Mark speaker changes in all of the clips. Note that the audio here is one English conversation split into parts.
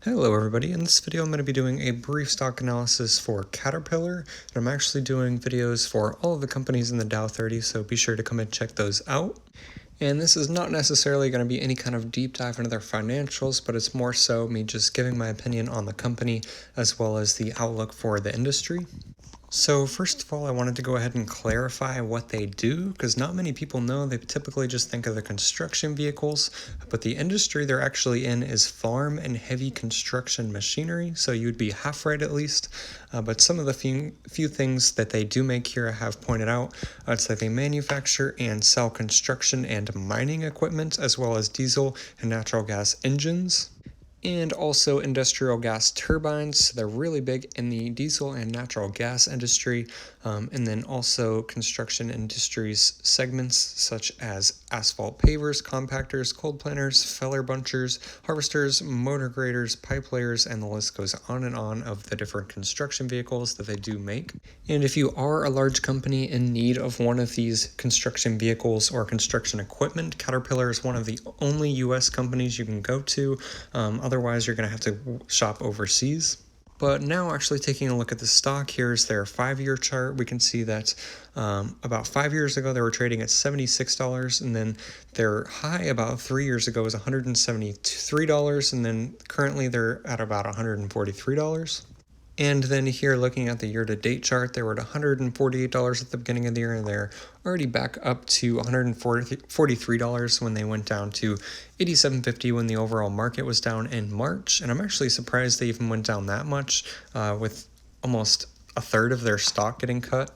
Speaker 1: Hello everybody, in this video I'm going to be doing a brief stock analysis for Caterpillar, and I'm actually doing videos for all of the companies in the Dow 30, so be sure to come and check those out. And this is not necessarily going to be any kind of deep dive into their financials, but it's more so me just giving my opinion on the company as well as the outlook for the industry. So first of all, I wanted to go ahead and clarify what they do, because not many people know. They typically just think of the construction vehicles, but the industry they're actually in is farm and heavy construction machinery, so you'd be half right at least. But some of the few things that they do make here I have pointed out. It's that they manufacture and sell construction and mining equipment, as well as diesel and natural gas engines, and also industrial gas turbines. They're really big in the diesel and natural gas industry, and then also construction industries segments such as asphalt pavers, compactors, cold planters, feller bunchers, harvesters, motor graders, pipe layers, and the list goes on and on of the different construction vehicles that they do make. And if you are a large company in need of one of these construction vehicles or construction equipment, Caterpillar is one of the only US companies you can go to. Otherwise, you're going to have to shop overseas. But now actually taking a look at the stock, here's their 5-year chart. We can see that about 5 years ago, they were trading at $76, and then their high about 3 years ago was $173, and then currently they're at about $143. And then here, looking at the year-to-date chart, they were at $148 at the beginning of the year, and they're already back up to $143 when they went down to $87.50 when the overall market was down in March. And I'm actually surprised they even went down that much, with almost a third of their stock getting cut,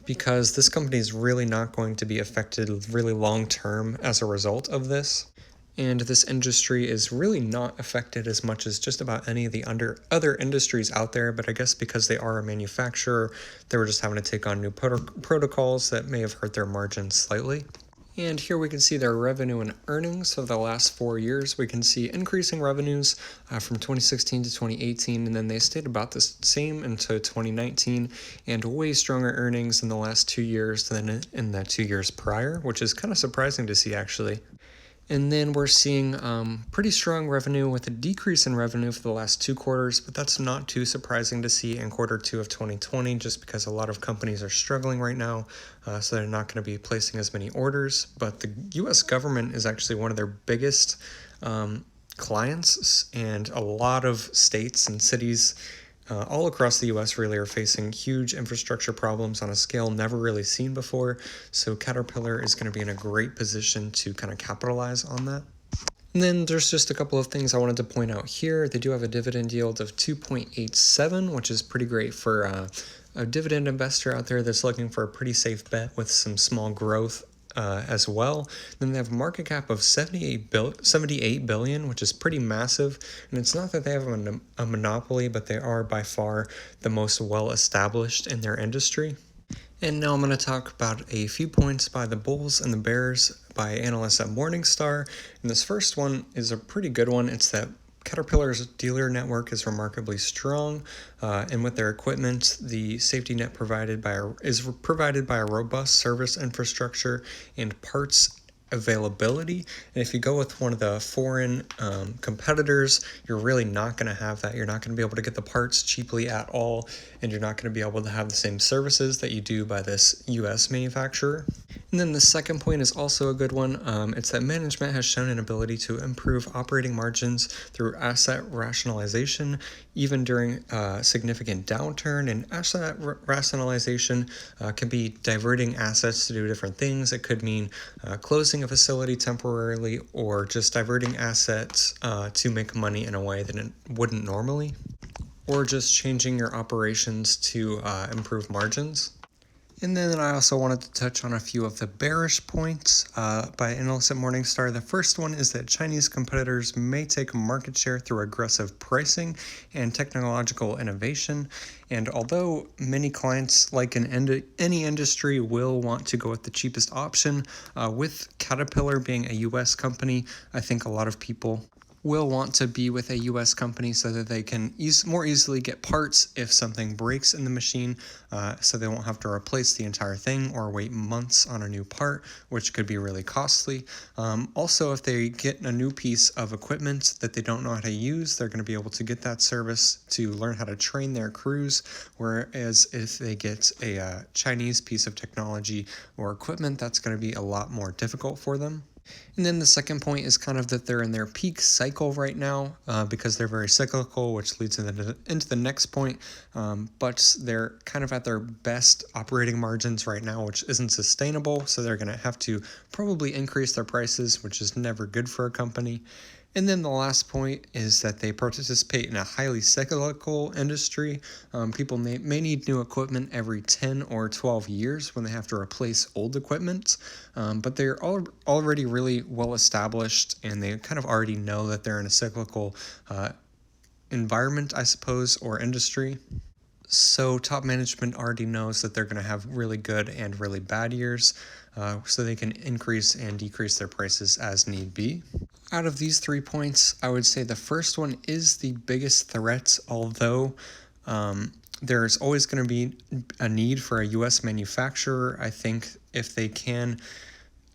Speaker 1: because this company is really not going to be affected really long-term as a result of this. And this industry is really not affected as much as just about any of the other industries out there, but I guess because they are a manufacturer, they were just having to take on new protocols that may have hurt their margins slightly. And here we can see their revenue and earnings of the last 4 years. We can see increasing revenues from 2016 to 2018, and then they stayed about the same into 2019, and way stronger earnings in the last 2 years than in the 2 years prior, which is kind of surprising to see actually. And then we're seeing pretty strong revenue with a decrease in revenue for the last 2 quarters, but that's not too surprising to see in Q2 of 2020, just because a lot of companies are struggling right now, so they're not going to be placing as many orders. But the U.S. government is actually one of their biggest clients, and a lot of states and cities all across the U.S. really are facing huge infrastructure problems on a scale never really seen before, so Caterpillar is going to be in a great position to kind of capitalize on that. And then there's just a couple of things I wanted to point out here. They do have a dividend yield of 2.87, which is pretty great for a dividend investor out there that's looking for a pretty safe bet with some small growth as well. Then they have a market cap of $78 billion, which is pretty massive. And it's not that they have a monopoly, but they are by far the most well-established in their industry. And now I'm going to talk about a few points by the bulls and the bears by analysts at Morningstar. And this first one is a pretty good one. It's that Caterpillar's dealer network is remarkably strong, and with their equipment, the safety net is provided by a robust service infrastructure and parts availability. And if you go with one of the foreign competitors, you're really not going to have that. You're not going to be able to get the parts cheaply at all, and you're not going to be able to have the same services that you do by this US manufacturer. And then the second point is also a good one. It's that management has shown an ability to improve operating margins through asset rationalization, even during a significant downturn. And asset rationalization can be diverting assets to do different things. It could mean closing a facility temporarily, or just diverting assets to make money in a way that it wouldn't normally, or just changing your operations to improve margins. And then I also wanted to touch on a few of the bearish points by analysts at Morningstar. The first one is that Chinese competitors may take market share through aggressive pricing and technological innovation. And although many clients, like in any industry, will want to go with the cheapest option, with Caterpillar being a US company, I think a lot of people will want to be with a US company so that they can more easily get parts if something breaks in the machine, so they won't have to replace the entire thing or wait months on a new part, which could be really costly. Also, if they get a new piece of equipment that they don't know how to use, they're going to be able to get that service to learn how to train their crews, whereas if they get a Chinese piece of technology or equipment, that's going to be a lot more difficult for them. And then the second point is kind of that they're in their peak cycle right now, because they're very cyclical, which leads into the next point. But they're kind of at their best operating margins right now, which isn't sustainable. So they're going to have to probably increase their prices, which is never good for a company. And then the last point is that they participate in a highly cyclical industry. People may need new equipment every 10 or 12 years when they have to replace old equipment, but they're already really well established, and they kind of already know that they're in a cyclical environment, I suppose, or industry. So top management already knows that they're going to have really good and really bad years, so they can increase and decrease their prices as need be. Out of these 3 points, I would say the first one is the biggest threat, although there's always going to be a need for a U.S. manufacturer. I think if they can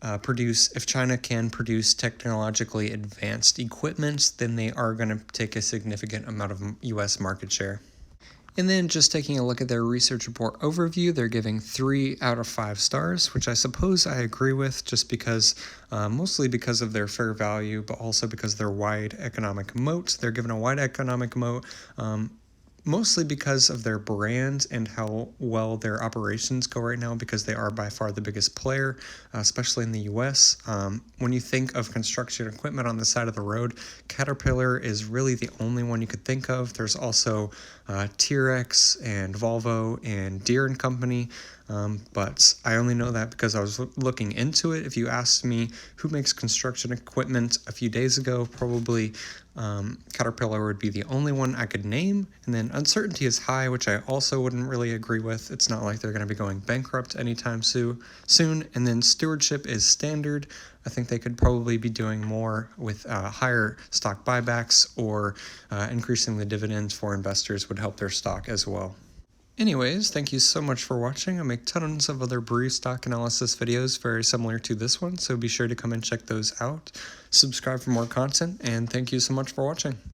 Speaker 1: if China can produce technologically advanced equipment, then they are going to take a significant amount of U.S. market share. And then just taking a look at their research report overview, they're giving 3 out of 5 stars, which I suppose I agree with, just because, mostly because of their fair value, but also because of their wide economic moat. They're given a wide economic moat, mostly because of their brand and how well their operations go right now, because they are by far the biggest player, especially in the US. When you think of construction equipment on the side of the road, Caterpillar is really the only one you could think of. There's also T-Rex and Volvo and Deere & Company, but I only know that because I was looking into it. If you asked me who makes construction equipment a few days ago, probably Caterpillar would be the only one I could name. And then uncertainty is high, which I also wouldn't really agree with. It's not like they're going to be going bankrupt anytime soon. And then stewardship is standard. I think they could probably be doing more with higher stock buybacks, or increasing the dividends for investors would help their stock as well. Anyways, thank you so much for watching. I make tons of other brief stock analysis videos very similar to this one, so be sure to come and check those out. Subscribe for more content, and thank you so much for watching.